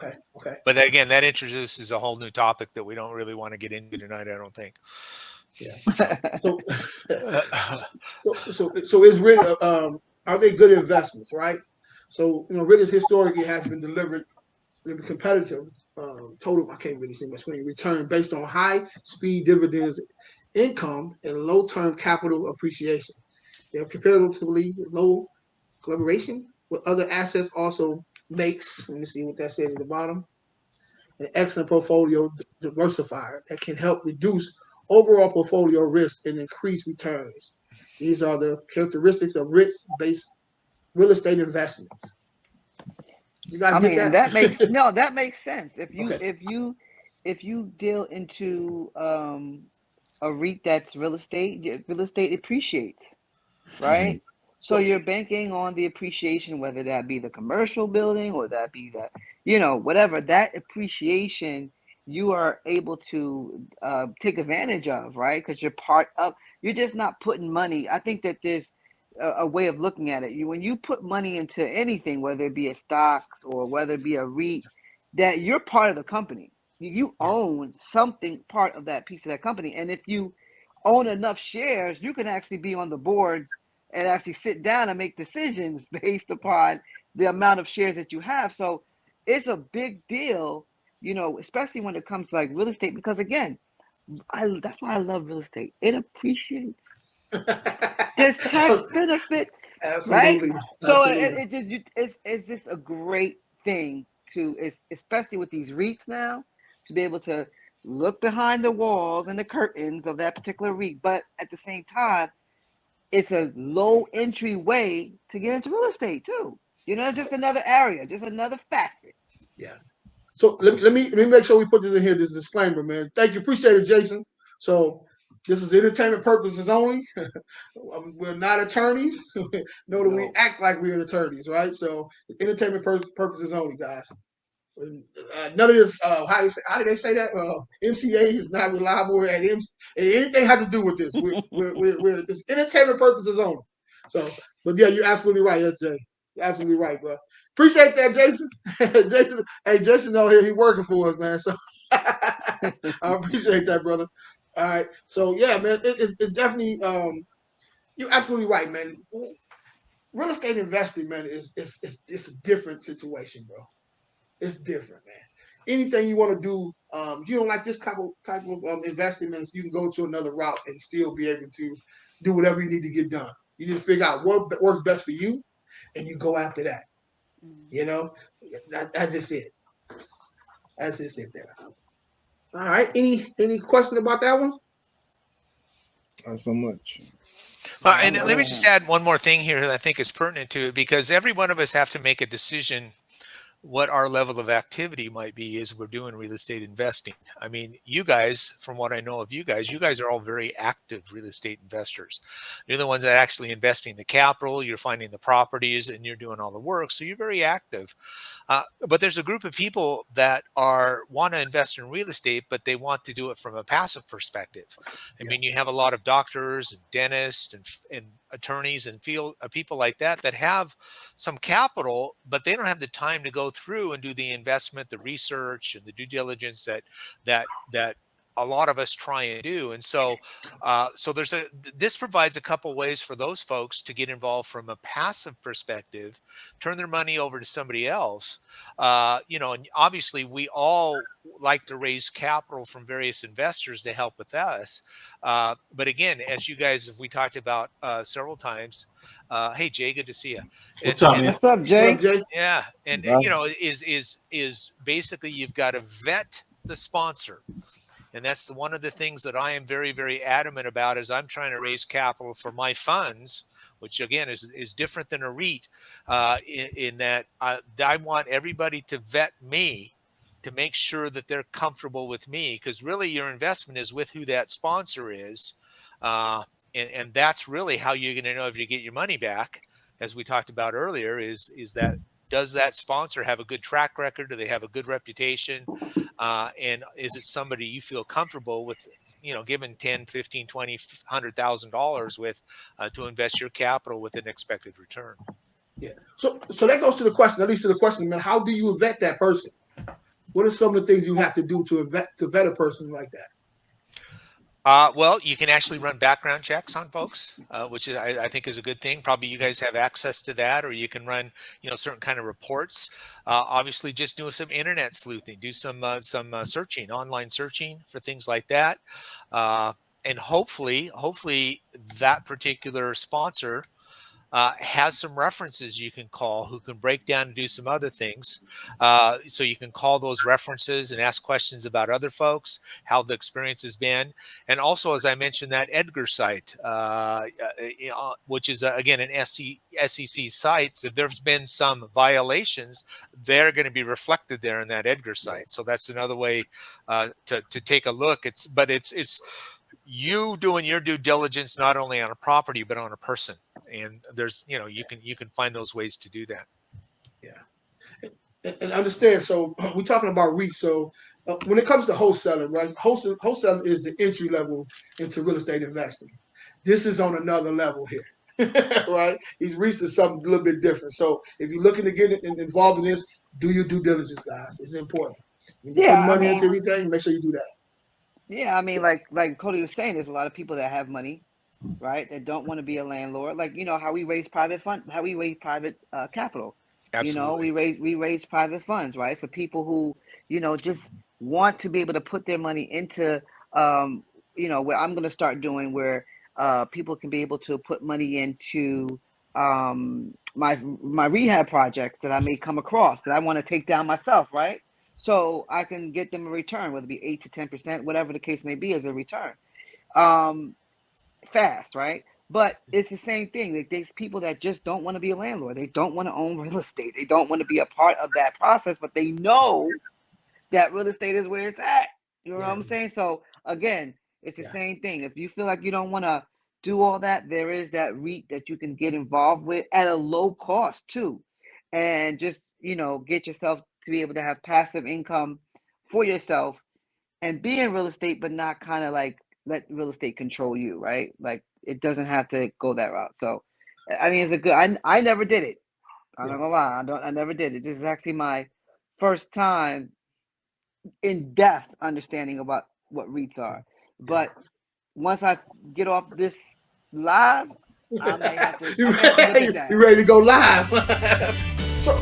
Okay. But again, that introduces a whole new topic that we don't really want to get into tonight, I don't think. Yeah. So is REIT are they good investments, right? So REIT historically has been delivered competitive total. I can't really see my screen. Return based on high speed dividends, income, and low term capital appreciation. They are comparatively low collaboration with other assets. Also makes. Let me see what that says at the bottom. An excellent portfolio diversifier that can help reduce overall portfolio risk and increase returns. These are the characteristics of risk-based real estate investments. You guys get that? That makes sense. If you deal into a REIT that's real estate appreciates, right? Mm-hmm. So you're banking on the appreciation, whether that be the commercial building or that be that, whatever, that appreciation you are able to take advantage of, right? Because you're just not putting money. I think that there's a way of looking at it. When you put money into anything, whether it be a stocks or whether it be a REIT, that you're part of the company. You own something, part of that piece of that company. And if you own enough shares, you can actually be on the boards and actually sit down and make decisions based upon the amount of shares that you have. So it's a big deal, especially when it comes to like real estate, because again, that's why I love real estate. It appreciates. There's tax benefits, Absolutely. right? So it's just a great thing especially with these REITs now, to be able to look behind the walls and the curtains of that particular REIT, but at the same time, it's a low entry way to get into real estate too. It's just another area, just another facet. Yeah. So let me make sure we put this in here. This disclaimer, man. Thank you, appreciate it, Jason. So this is entertainment purposes only. We're not attorneys. Know that we act like we're attorneys, right? So entertainment purposes only, guys. None of this. How do they say that? MCA is not reliable, and anything has to do with this. We're it's entertainment purposes only. So, but yeah, you're absolutely right, SJ. You're absolutely right, bro. Appreciate that, Jason. Jason over here, he working for us, man. So I appreciate that, brother. All right. So yeah, man, it's definitely you're absolutely right, man. Real estate investing, man, is a different situation, bro. It's different, man. Anything you want to do, you don't like this type of investments, you can go to another route and still be able to do whatever you need to get done. You just figure out what works best for you, and you go after that. That's just it. That's just it there. All right. Any question about that one? Not so much. And let me just add one more thing here that I think is pertinent to it, because every one of us have to make a decision what our level of activity might be as we're doing real estate investing. I mean, you guys, from what I know of you guys are all very active real estate investors. You're the ones that are actually investing the capital, you're finding the properties, and you're doing all the work. So you're very active. But there's a group of people that want to invest in real estate, but they want to do it from a passive perspective. I mean, you have a lot of doctors and dentists and attorneys and people like that have some capital, but they don't have the time to go through and do the investment, the research, and the due diligence that a lot of us try and do. And so this provides a couple ways for those folks to get involved from a passive perspective, turn their money over to somebody else. And obviously we all like to raise capital from various investors to help with us. But again, as you guys, we talked about several times, hey Jay, good to see you. What's up, Jay? Yeah. And is basically you've got to vet the sponsor. And that's one of the things that I am very, very adamant about as I'm trying to raise capital for my funds, which again is different than a REIT in that I want everybody to vet me to make sure that they're comfortable with me, because really your investment is with who that sponsor is. And that's really how you're going to know if you get your money back, as we talked about earlier, is that does that sponsor have a good track record? Do they have a good reputation? And is it somebody you feel comfortable with, giving $10, $15, $20, $100,000 with to invest your capital with an expected return? Yeah. So that goes to the question, at least to the question, man, how do you vet that person? What are some of the things you have to do to vet a person like that? Well, you can actually run background checks on folks, which is, I think is a good thing. Probably you guys have access to that, or you can run, certain kind of reports. Obviously, just do some internet sleuthing, do some searching, online searching for things like that, and hopefully that particular sponsor has some references you can call who can break down and do some other things. So you can call those references and ask questions about other folks, how the experience has been. And also, as I mentioned, that Edgar site, which is, again, an SEC site. So if there's been some violations, they're going to be reflected there in that Edgar site. So that's another way to take a look. It's you doing your due diligence, not only on a property, but on a person. And there's, you can find those ways to do that. Yeah. And understand, so we're talking about REITs. So when it comes to wholesaling, right? Wholesaling is the entry level into real estate investing. This is on another level here, right? These REITs is something a little bit different. So if you're looking to get involved in this, do your due diligence, guys. It's important. When you put money into anything, make sure you do that. Yeah, I mean, like Cody was saying, there's a lot of people that have money, right, that don't want to be a landlord. Like, how we raise private capital. Absolutely. We raise private funds, right, for people who, just want to be able to put their money into, where I'm going to start doing, where people can be able to put money into my rehab projects that I may come across that I want to take down myself, right? So I can get them a return, whether it be 8 to 10%, whatever the case may be, as a return. Fast, right? But it's the same thing. Like, there's people that just don't want to be a landlord. They don't want to own real estate. They don't want to be a part of that process, but they know that real estate is where it's at. You know what I'm saying? So again, it's the same thing. If you feel like you don't want to do all that, there is that REIT that you can get involved with at a low cost too, and just get yourself to be able to have passive income for yourself and be in real estate, but not kind of like let real estate control you, right? Like, it doesn't have to go that route. So, I mean, it's a good. I never did it. I'm not gonna lie. I never did it. This is actually my first time in depth understanding about what REITs are. But once I get off this live, I may have to. You ready to go live? So